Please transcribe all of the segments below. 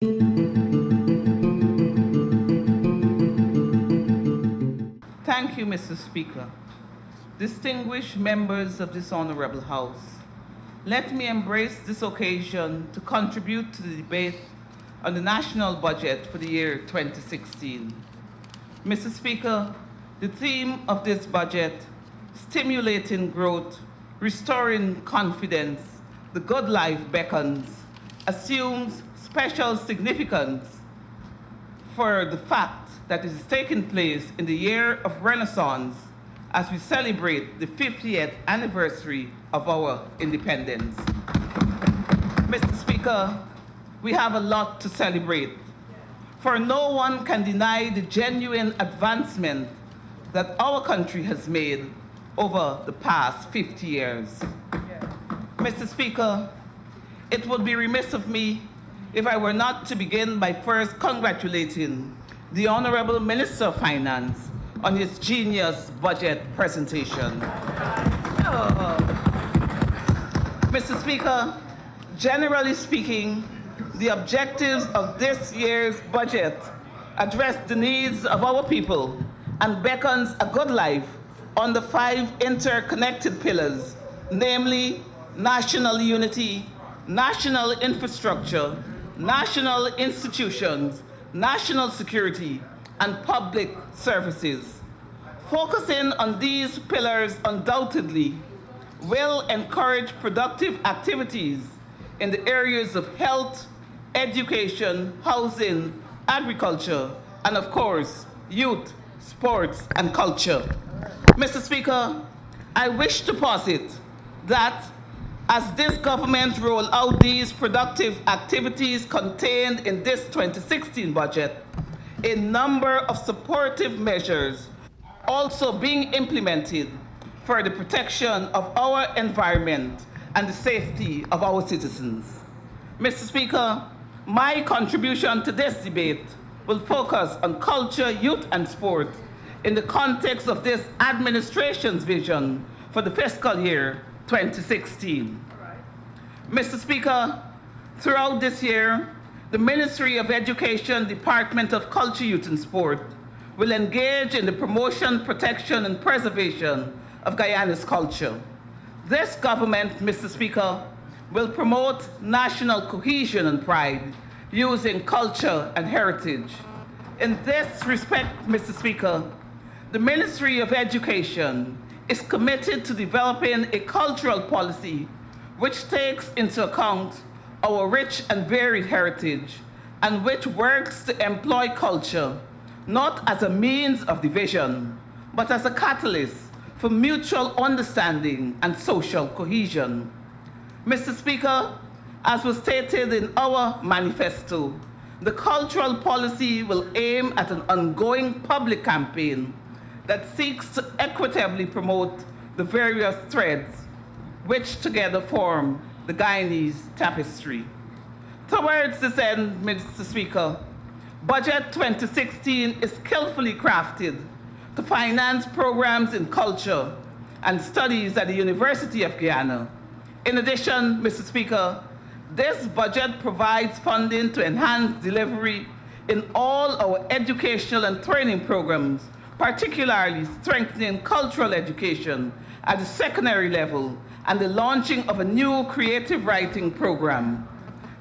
Thank you, Mr. Speaker. Distinguished members of this Honorable House, let me embrace this occasion to contribute to the debate on the national budget for the year 2016. Mr. Speaker, the theme of this budget, stimulating growth, restoring confidence, the good life beckons, assumes special significance for the fact that it is taking place in the year of Renaissance as we celebrate the 50th anniversary of our independence. Mr. Speaker, we have a lot to celebrate, for no one can deny the genuine advancement that our country has made over the past 50 years. Mr. Speaker, it would be remiss of me if I were not to begin by first congratulating the Honorable Minister of Finance on his genius budget presentation. Mr. Speaker, generally speaking, the objectives of this year's budget address the needs of our people and beckons a good life on the 5 interconnected pillars, namely national unity, national infrastructure, national institutions, national security, and public services. Focusing on these pillars undoubtedly will encourage productive activities in the areas of health, education, housing, agriculture, and of course, youth, sports, and culture. Mr. Speaker, I wish to posit that as this government roll out these productive activities contained in this 2016 budget, a number of supportive measures are also being implemented for the protection of our environment and the safety of our citizens. Mr. Speaker, my contribution to this debate will focus on culture, youth, and sport in the context of this administration's vision for the fiscal year 2016. Mr. Speaker, throughout this year, the Ministry of Education, Department of Culture, Youth and Sport will engage in the promotion, protection, and preservation of Guyana's culture. This government, Mr. Speaker, will promote national cohesion and pride using culture and heritage. In this respect, Mr. Speaker, the Ministry of Education is committed to developing a cultural policy which takes into account our rich and varied heritage and which works to employ culture not as a means of division, but as a catalyst for mutual understanding and social cohesion. Mr. Speaker, as was stated in our manifesto, the cultural policy will aim at an ongoing public campaign that seeks to equitably promote the various threads which together form the Guyanese tapestry. Towards this end, Mr. Speaker, Budget 2016 is skillfully crafted to finance programs in culture and studies at the University of Guyana. In addition, Mr. Speaker, this budget provides funding to enhance delivery in all our educational and training programs, particularly strengthening cultural education at the secondary level and the launching of a new creative writing program.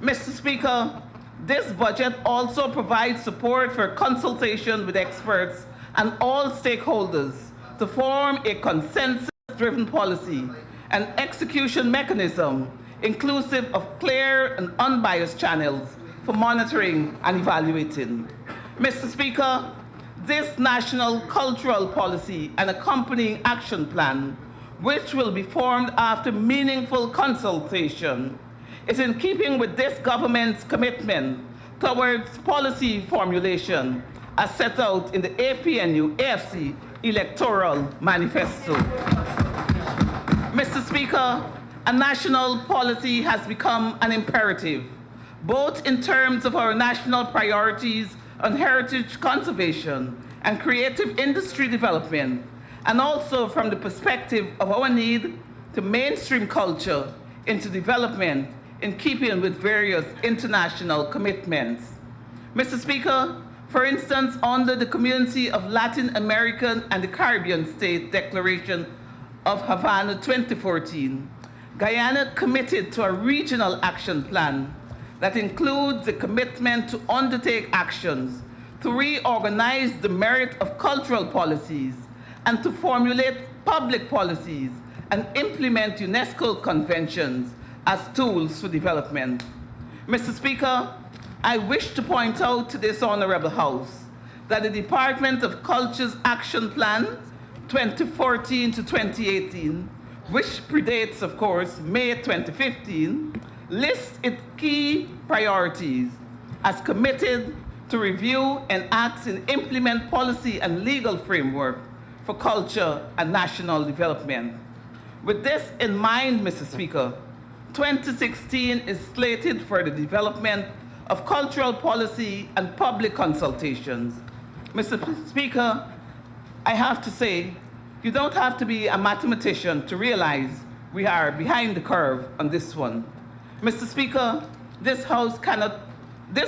Mr. Speaker, this budget also provides support for consultation with experts and all stakeholders to form a consensus-driven policy and execution mechanism inclusive of clear and unbiased channels for monitoring and evaluating. Mr. Speaker, this national cultural policy and accompanying action plan, which will be formed after meaningful consultation, is in keeping with this government's commitment towards policy formulation as set out in the APNU-AFC electoral manifesto. Mr. Speaker, a national policy has become an imperative, both in terms of our national priorities on heritage conservation and creative industry development, and also from the perspective of our need to mainstream culture into development in keeping with various international commitments. Mr. Speaker, for instance, under the Community of Latin American and the Caribbean State Declaration of Havana 2014, Guyana committed to a regional action plan that includes the commitment to undertake actions to reorganize the merit of cultural policies and to formulate public policies and implement UNESCO conventions as tools for development. Mr. Speaker, I wish to point out to this Honorable House that the Department of Culture's Action Plan 2014 to 2018, which predates, of course, May 2015, lists its key priorities as committed to review, enact, and implement policy and legal framework for culture and national development. With this in mind, Mr. Speaker, 2016 is slated for the development of cultural policy and public consultations. Mr. Speaker, I have to say, you don't have to be a mathematician to realize we are behind the curve on this one. Mr. Speaker, this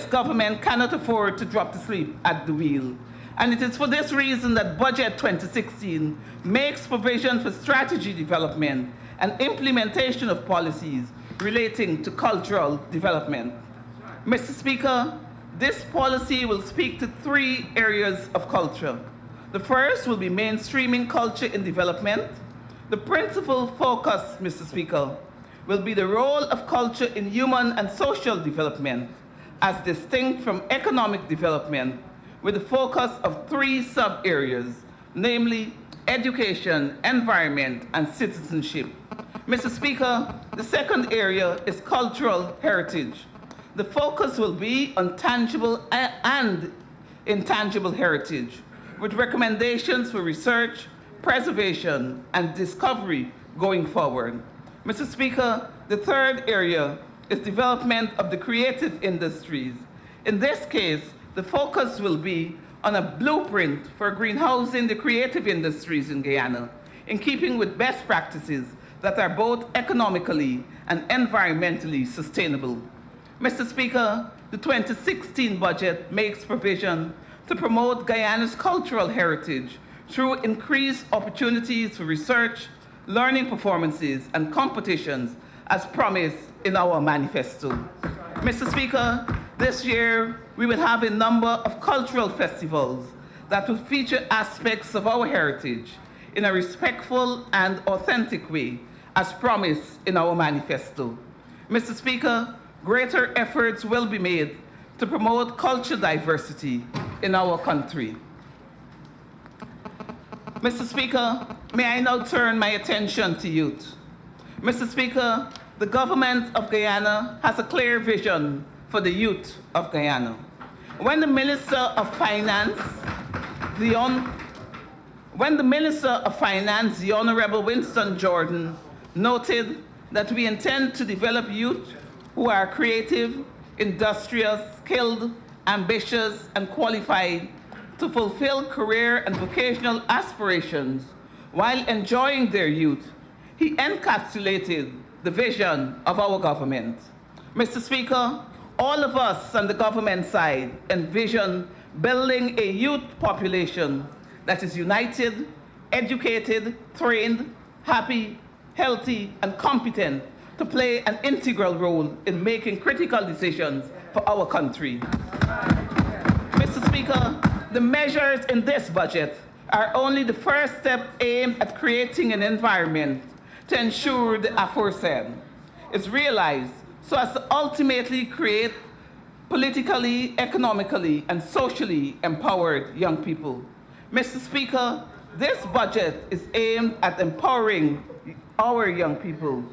government cannot afford to drop to sleep at the wheel. And it is for this reason that Budget 2016 makes provision for strategy development and implementation of policies relating to cultural development. Mr. Speaker, this policy will speak to 3 areas of culture. The first will be mainstreaming culture in development. The principal focus, Mr. Speaker, will be the role of culture in human and social development as distinct from economic development, with the focus of 3 sub-areas, namely education, environment, and citizenship. Mr. Speaker, the second area is cultural heritage. The focus will be on tangible and intangible heritage, with recommendations for research, preservation, and discovery going forward. Mr. Speaker, the third area is development of the creative industries. In this case, the focus will be on a blueprint for greenhousing the creative industries in Guyana, in keeping with best practices that are both economically and environmentally sustainable. Mr. Speaker, the 2016 budget makes provision to promote Guyana's cultural heritage through increased opportunities for research, learning performances, and competitions as promised in our manifesto. Mr. Speaker, this year we will have a number of cultural festivals that will feature aspects of our heritage in a respectful and authentic way as promised in our manifesto. Mr. Speaker, greater efforts will be made to promote cultural diversity in our country. Mr. Speaker, may I now turn my attention to youth. Mr. Speaker, the government of Guyana has a clear vision for the youth of Guyana. When the Minister of Finance, the Honorable Winston Jordan, noted that we intend to develop youth who are creative, industrious, skilled, ambitious, and qualified to fulfill career and vocational aspirations while enjoying their youth, he encapsulated the vision of our government. Mr. Speaker, all of us on the government side envision building a youth population that is united, educated, trained, happy, healthy, and competent to play an integral role in making critical decisions for our country. Mr. Speaker, the measures in this budget are only the first step aimed at creating an environment to ensure the aforesaid is realized so as to ultimately create politically, economically, and socially empowered young people. Mr. Speaker, this budget is aimed at empowering our young people.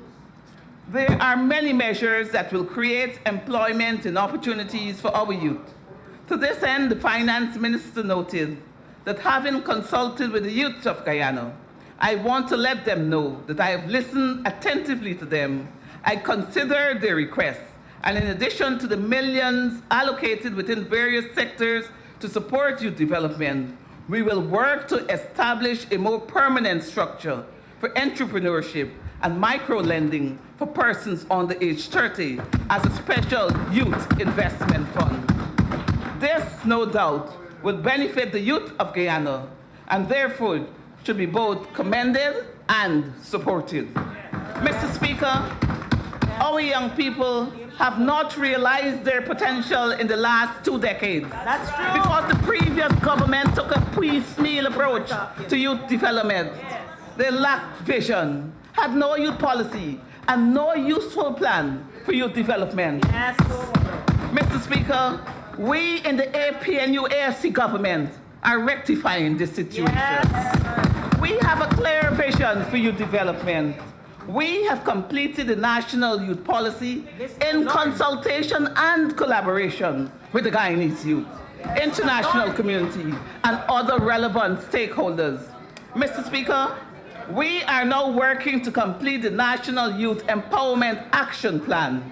There are many measures that will create employment and opportunities for our youth. To this end, the Finance Minister noted that having consulted with the youth of Guyana, I want to let them know that I have listened attentively to them. I consider their requests, and in addition to the millions allocated within various sectors to support youth development, we will work to establish a more permanent structure for entrepreneurship and micro-lending for persons under age 30 as a special youth investment fund. This, no doubt, will benefit the youth of Guyana and therefore should be both commended and supported. Mr. Speaker, our young people have not realized their potential in the last 2 decades. That's true. Because the previous government took a piecemeal approach to youth development. They lacked vision, had no youth policy, and no useful plan for youth development. Yes. Mr. Speaker, we in the APNU-AFC government are rectifying this situation. Yes. We have a clear vision for youth development. We have completed the National Youth Policy in consultation and collaboration with the Guyanese youth, international community, and other relevant stakeholders. Mr. Speaker, we are now working to complete the National Youth Empowerment Action Plan.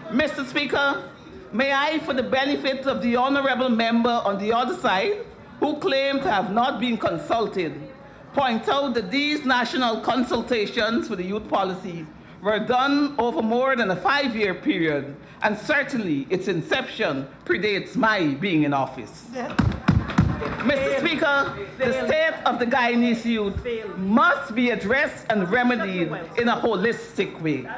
Mr. Speaker, may I, for the benefit of the honorable member on the other side, who claim to have not been consulted, point out that these national consultations for the youth policy were done over more than a 5-year period, and certainly its inception predates my being in office. Mr. Speaker, the state of the Guyanese youth must be addressed and remedied in a holistic way.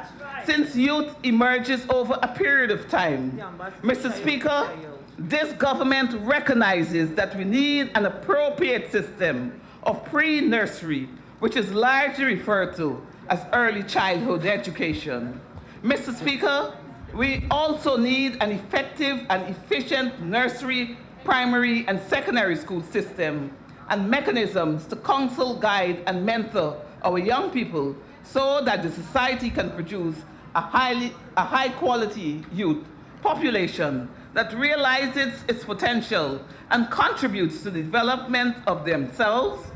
Since youth emerges over a period of time, Mr. Speaker, this government recognizes that we need an appropriate system of pre-nursery, which is largely referred to as early childhood education. Mr. Speaker, we also need an effective and efficient nursery, primary, and secondary school system and mechanisms to counsel, guide, and mentor our young people so that the society can produce a high-quality youth population that realizes its potential and contributes to the development of themselves,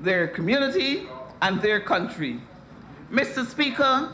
their community, and their country. Mr. Speaker,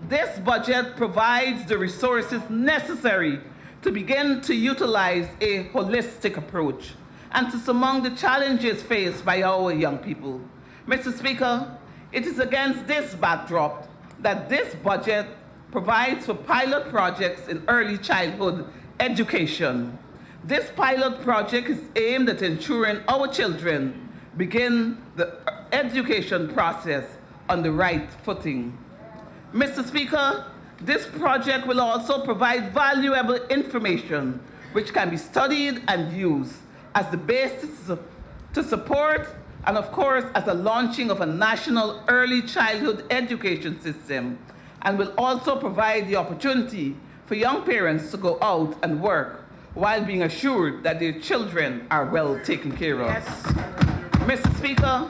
this budget provides the resources necessary to begin to utilize a holistic approach and to surmount the challenges faced by our young people. Mr. Speaker, it is against this backdrop that this budget provides for pilot projects in early childhood education. This pilot project is aimed at ensuring our children begin the education process on the right footing. Mr. Speaker, this project will also provide valuable information which can be studied and used as the basis to support and, of course, as a launching of a national early childhood education system, and will also provide the opportunity for young parents to go out and work while being assured that their children are well taken care of. Yes. Mr. Speaker,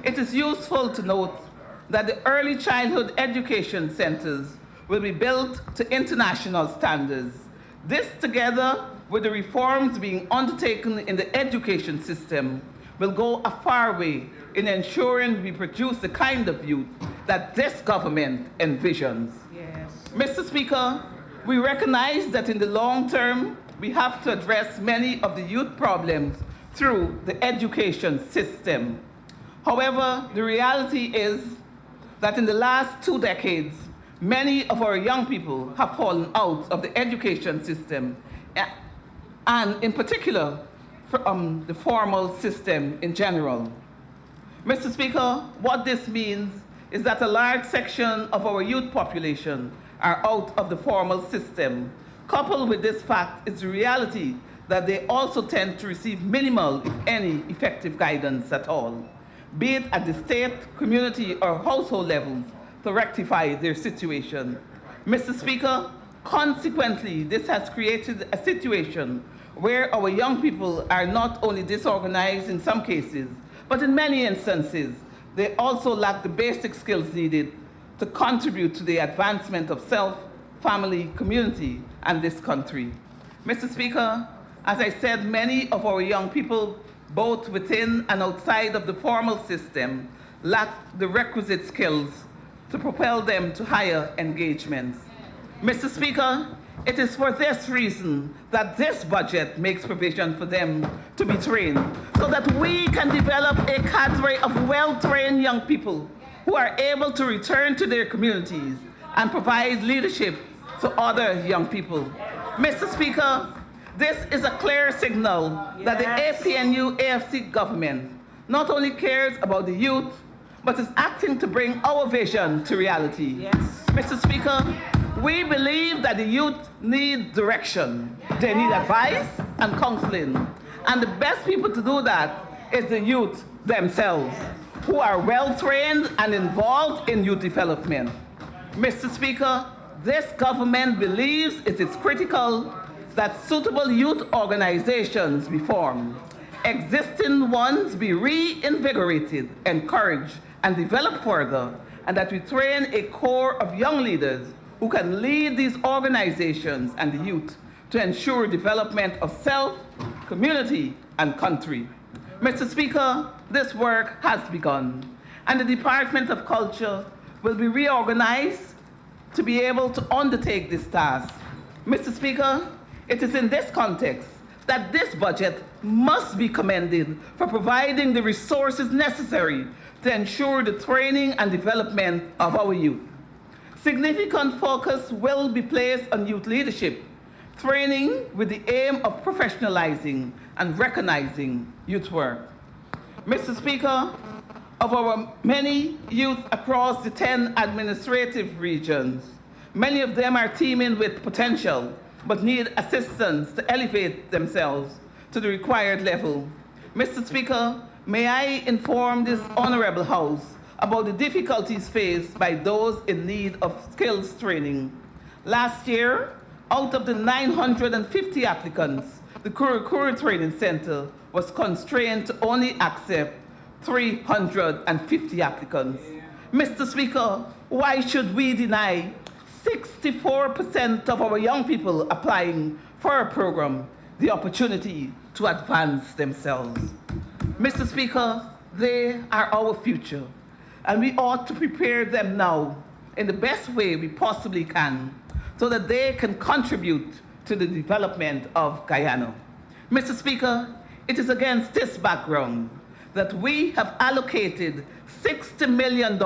it is useful to note that the early childhood education centers will be built to international standards. This, together with the reforms being undertaken in the education system, will go a far way in ensuring we produce the kind of youth that this government envisions. Yes. Mr. Speaker, we recognize that in the long term, we have to address many of the youth problems through the education system. However, the reality is that in the last 2 decades, many of our young people have fallen out of the education system, and in particular, from the formal system in general. Mr. Speaker, what this means is that a large section of our youth population are out of the formal system. Coupled with this fact is the reality that they also tend to receive minimal, if any, effective guidance at all, be it at the state, community, or household levels, to rectify their situation. Mr. Speaker, consequently, this has created a situation where our young people are not only disorganized in some cases, but in many instances, they also lack the basic skills needed to contribute to the advancement of self, family, community, and this country. Mr. Speaker, as I said, many of our young people, both within and outside of the formal system, lack the requisite skills to propel them to higher engagements. Mr. Speaker, it is for this reason that this budget makes provision for them to be trained, so that we can develop a cadre of well-trained young people who are able to return to their communities and provide leadership to other young people. Mr. Speaker, this is a clear signal that the APNU-AFC government not only cares about the youth, but is acting to bring our vision to reality. Yes. Mr. Speaker, we believe that the youth need direction. They need advice and counseling. And the best people to do that is the youth themselves, who are well-trained and involved in youth development. Mr. Speaker, this government believes it is critical that suitable youth organizations be formed, existing ones be reinvigorated, encouraged, and developed further, and that we train a core of young leaders who can lead these organizations and the youth to ensure development of self, community, and country. Mr. Speaker, this work has begun, and the Department of Culture will be reorganized to be able to undertake this task. Mr. Speaker, it is in this context that this budget must be commended for providing the resources necessary to ensure the training and development of our youth. Significant focus will be placed on youth leadership, training with the aim of professionalizing and recognizing youth work. Mr. Speaker, of our many youth across the 10 administrative regions, many of them are teeming with potential, but need assistance to elevate themselves to the required level. Mr. Speaker, may I inform this Honorable House about the difficulties faced by those in need of skills training. Last year, out of the 950 applicants, the Kuru Training Center was constrained to only accept 350 applicants. Mr. Speaker, why should we deny 64% of our young people applying for a program the opportunity to advance themselves? Mr. Speaker, they are our future, and we ought to prepare them now in the best way we possibly can so that they can contribute to the development of Guyana. Mr. Speaker, it is against this background that we have allocated $60 million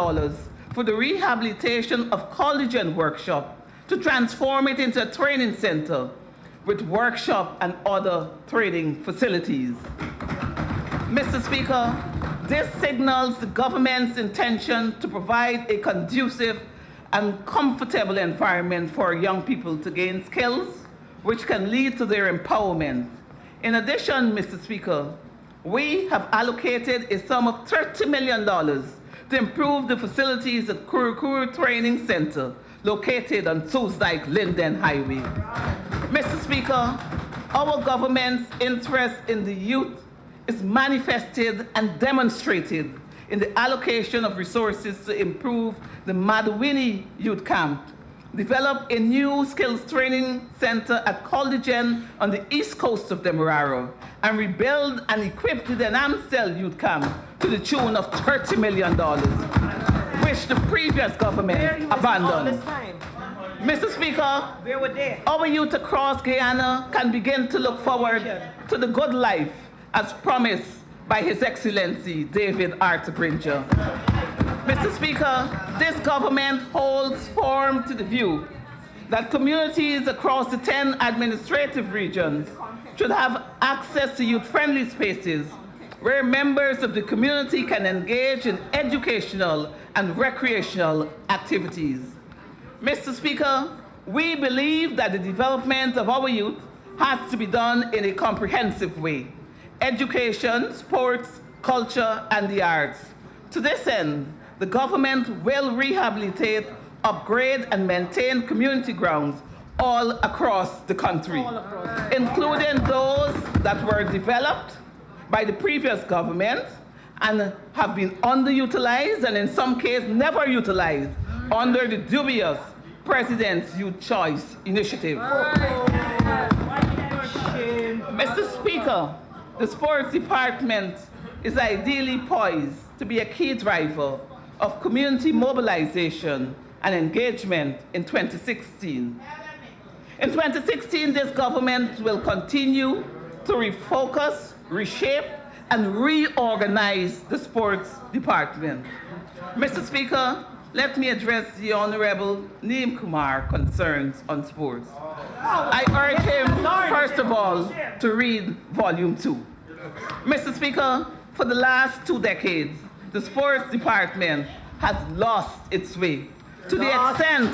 for the rehabilitation of College and Workshop to transform it into a training center with workshop and other training facilities. Mr. Speaker, this signals the government's intention to provide a conducive and comfortable environment for young people to gain skills which can lead to their empowerment. In addition, Mr. Speaker, we have allocated a sum of $30 million to improve the facilities at Kuru Training Center, located on Soesdijk-Linden Highway. Mr. Speaker, our government's interest in the youth is manifested and demonstrated in the allocation of resources to improve the Madawini Youth Camp, develop a new skills training center at Colligen on the east coast of Demerara, and rebuild and equip the Denamstel Youth Camp to the tune of $30 million, which the previous government abandoned. Mr. Speaker, Where were they? our youth across Guyana can begin to look forward to the good life as promised by His Excellency David Arthur Granger. Mr. Speaker, this government holds firm to the view that communities across the 10 administrative regions should have access to youth-friendly spaces where members of the community can engage in educational and recreational activities. Mr. Speaker, we believe that the development of our youth has to be done in a comprehensive way: education, sports, culture, and the arts. To this end, the government will rehabilitate, upgrade, and maintain community grounds all across the country, including those that were developed by the previous government and have been underutilized and in some cases never utilized under the dubious President's Youth Choice Initiative. Mr. Speaker, the Sports Department is ideally poised to be a key driver of community mobilization and engagement in 2016. In 2016, this government will continue to refocus, reshape, and reorganize the sports department. Mr. Speaker, let me address the Honorable Neem Kumar concerns on sports. I urge him, first of all, to read Volume 2. Mr. Speaker, for the last 2 decades, the sports department has lost its way to the extent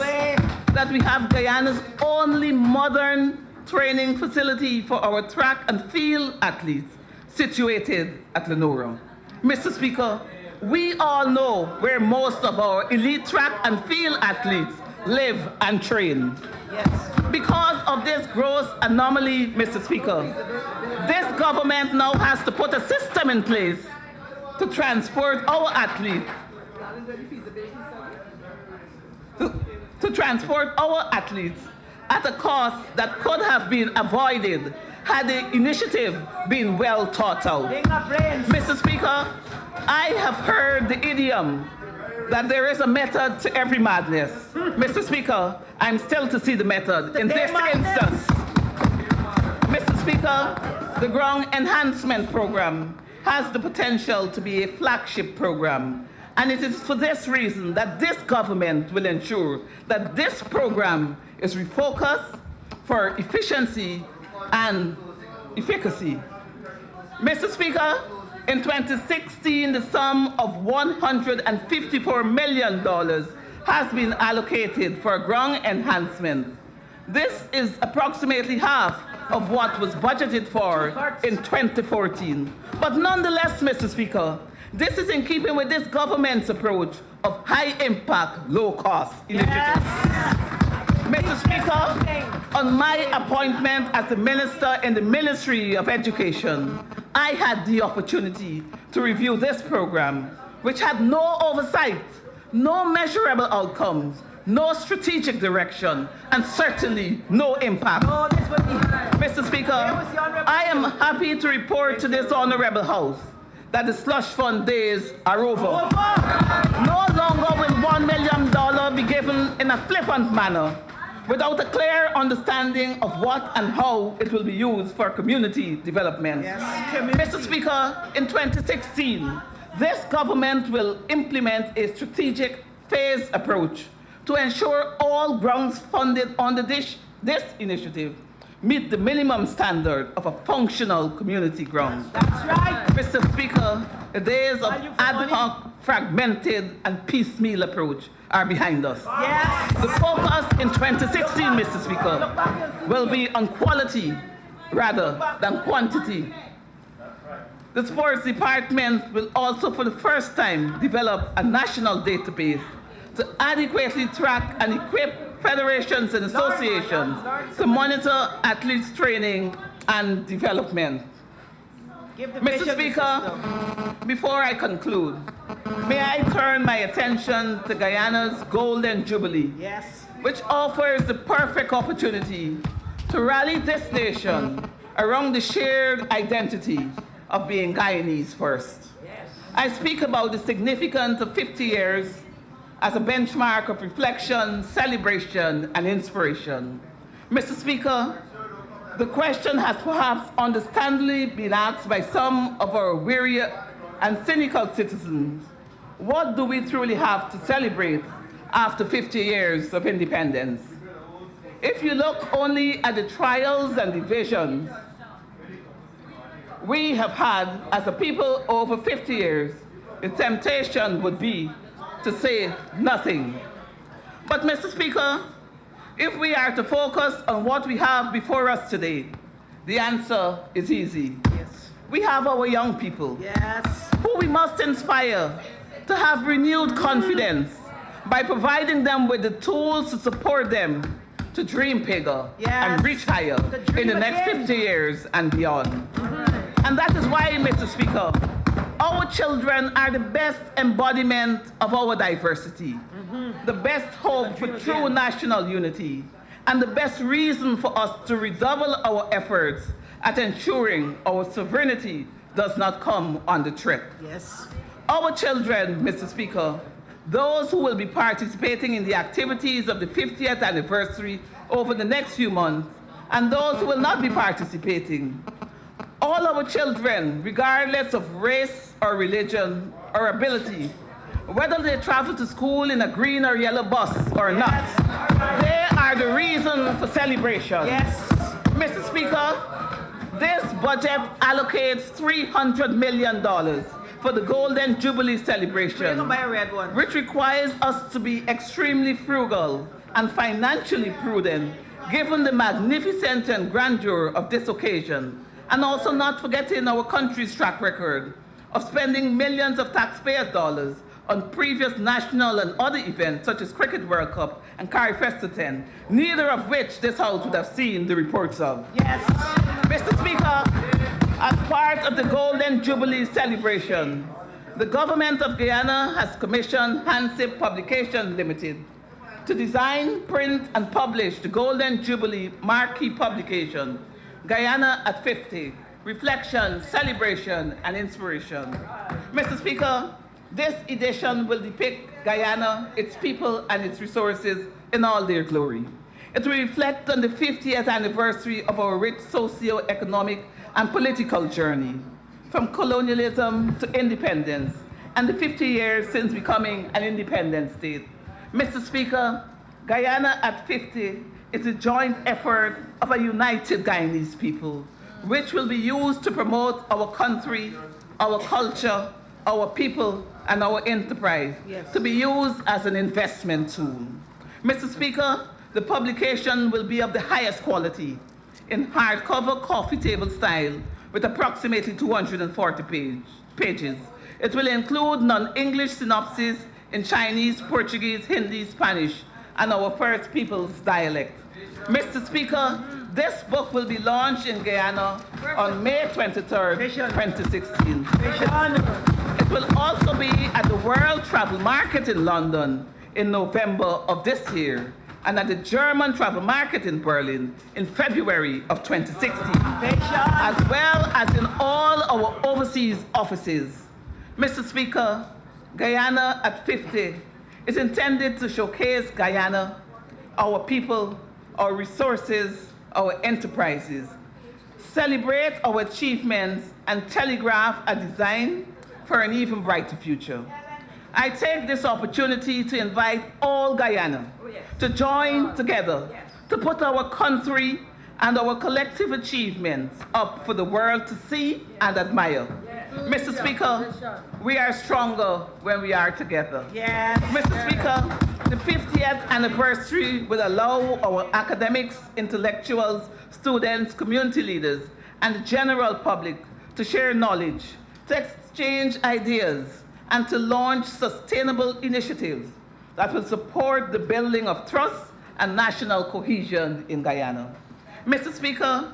that we have Guyana's only modern training facility for our track and field athletes situated at Lenora. Mr. Speaker, we all know where most of our elite track and field athletes live and train. Yes. Because of this gross anomaly, Mr. Speaker, this government now has to put a system in place to transport our athletes at a cost that could have been avoided had the initiative been well thought out. Mr. Speaker, I have heard the idiom that there is a method to every madness. Mr. Speaker, I'm still to see the method in this instance. Mr. Speaker, the Ground Enhancement Program has the potential to be a flagship program, and it is for this reason that this government will ensure that this program is refocused for efficiency and efficacy. Mr. Speaker, in 2016, the sum of $154 million has been allocated for ground enhancement. This is approximately half of what was budgeted for in 2014. But nonetheless, Mr. Speaker, this is in keeping with this government's approach of high-impact, low-cost initiatives. Mr. Speaker, on my appointment as the Minister in the Ministry of Education, I had the opportunity to review this program, which had no oversight, no measurable outcomes, no strategic direction, and certainly no impact. Mr. Speaker, I am happy to report to this honorable House that the slush fund days are over. No longer will $1 million be given in a flippant manner without a clear understanding of what and how it will be used for community development. Mr. Speaker, in 2016, this government will implement a strategic phased approach to ensure all grounds funded under this initiative meet the minimum standard of a functional community ground. That's right. Mr. Speaker, the days of ad hoc, fragmented, and piecemeal approach are behind us. Yes. The focus in 2016, Mr. Speaker, will be on quality rather than quantity. The sports department will also, for the first time, develop a national database to adequately track and equip federations and associations to monitor athletes' training and development. Mr. Speaker, before I conclude, may I turn my attention to Guyana's Golden Jubilee, which offers the perfect opportunity to rally this nation around the shared identity of being Guyanese first. I speak about the significance of 50 years as a benchmark of reflection, celebration, and inspiration. Mr. Speaker, the question has perhaps understandably been asked by some of our weary and cynical citizens, what do we truly have to celebrate after 50 years of independence? If you look only at the trials and divisions we have had as a people over 50 years, the temptation would be to say nothing. But Mr. Speaker, if we are to focus on what we have before us today, the answer is easy. We have our young people, who we must inspire to have renewed confidence by providing them with the tools to support them to dream bigger and reach higher in the next 50 years and beyond. And that is why, Mr. Speaker, our children are the best embodiment of our diversity, the best hope for true national unity, and the best reason for us to redouble our efforts at ensuring our sovereignty does not come on the trip. Our children, Mr. Speaker, those who will be participating in the activities of the 50th anniversary over the next few months, and those who will not be participating, all our children, regardless of race or religion or ability, whether they travel to school in a green or yellow bus or not, they are the reason for celebration. Yes. Mr. Speaker, this budget allocates $300 million for the Golden Jubilee celebration, Buy a red one. which requires us to be extremely frugal and financially prudent, given the magnificence and grandeur of this occasion, and also not forgetting our country's track record of spending millions of taxpayers' dollars on previous national and other events such as Cricket World Cup and Carry Festival, neither of which this House would have seen the reports of. Yes. Mr. Speaker, as part of the Golden Jubilee celebration, the government of Guyana has commissioned Hansip Publication Limited to design, print, and publish the Golden Jubilee marquee publication, Guyana at 50, Reflection, Celebration, and Inspiration. Mr. Speaker, this edition will depict Guyana, its people, and its resources in all their glory. It will reflect on the 50th anniversary of our rich socio-economic and political journey, from colonialism to independence, and the 50 years since becoming an independent state. Mr. Speaker, Guyana at 50 is a joint effort of a united Guyanese people, which will be used to promote our country, our culture, our people, and our enterprise, to be used as an investment tool. Mr. Speaker, the publication will be of the highest quality in hardcover coffee table style with approximately 240 pages. It will include non-English synopses in Chinese, Portuguese, Hindi, Spanish, and our First Peoples dialect. Mr. Speaker, this book will be launched in Guyana on May 23rd, 2016. It will also be at the World Travel Market in London in November of this year, and at the German Travel Market in Berlin in February of 2016, as well as in all our overseas offices. Mr. Speaker, Guyana at 50 is intended to showcase Guyana, our people, our resources, our enterprises, celebrate our achievements, and telegraph a design for an even brighter future. I take this opportunity to invite all Guyana to join together to put our country and our collective achievements up for the world to see and admire. Mr. Speaker, we are stronger when we are together. Mr. Speaker, the 50th anniversary will allow our academics, intellectuals, students, community leaders, and the general public to share knowledge, to exchange ideas, and to launch sustainable initiatives that will support the building of trust and national cohesion in Guyana. Mr. Speaker,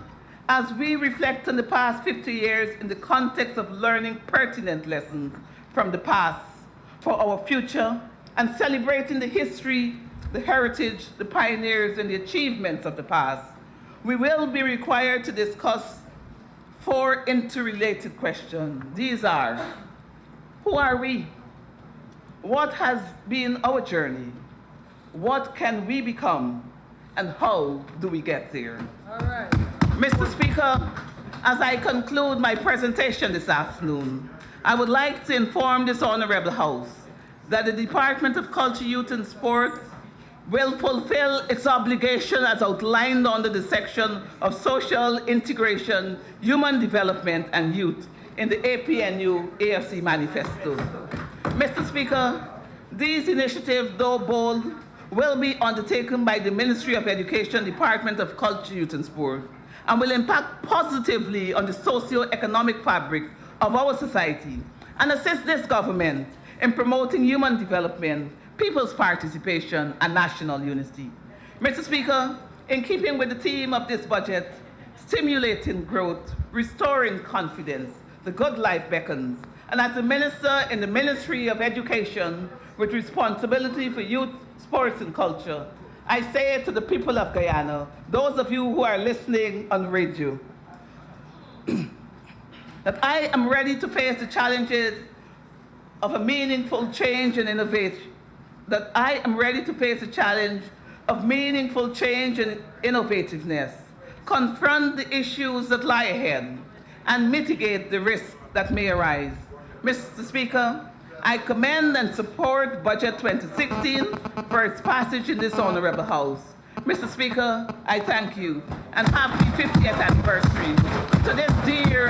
as we reflect on the past 50 years in the context of learning pertinent lessons from the past for our future and celebrating the history, the heritage, the pioneers, and the achievements of the past, we will be required to discuss 4 interrelated questions. These are: who are we? What has been our journey? What can we become? And how do we get there? All right. Mr. Speaker, as I conclude my presentation this afternoon, I would like to inform this honorable House that the Department of Culture, Youth and Sport will fulfill its obligation as outlined under the section of Social Integration, Human Development and Youth in the APNU AFC Manifesto. Mr. Speaker, these initiatives, though bold, will be undertaken by the Ministry of Education, Department of Culture, Youth and Sport, and will impact positively on the socio-economic fabric of our society and assist this government in promoting human development, people's participation, and national unity. Mr. Speaker, in keeping with the theme of this budget, stimulating growth, restoring confidence, the good life beckons, and as the Minister in the Ministry of Education with responsibility for youth, sports, and culture, I say to the people of Guyana, those of you who are listening on radio, that I am ready to face the challenges of a meaningful change and innovation, that I am ready to face the challenge of meaningful change and innovativeness, confront the issues that lie ahead, and mitigate the risks that may arise. Mr. Speaker, I commend and support Budget 2016 for its passage in this honorable House. Mr. Speaker, I thank you and happy 50th anniversary to this dear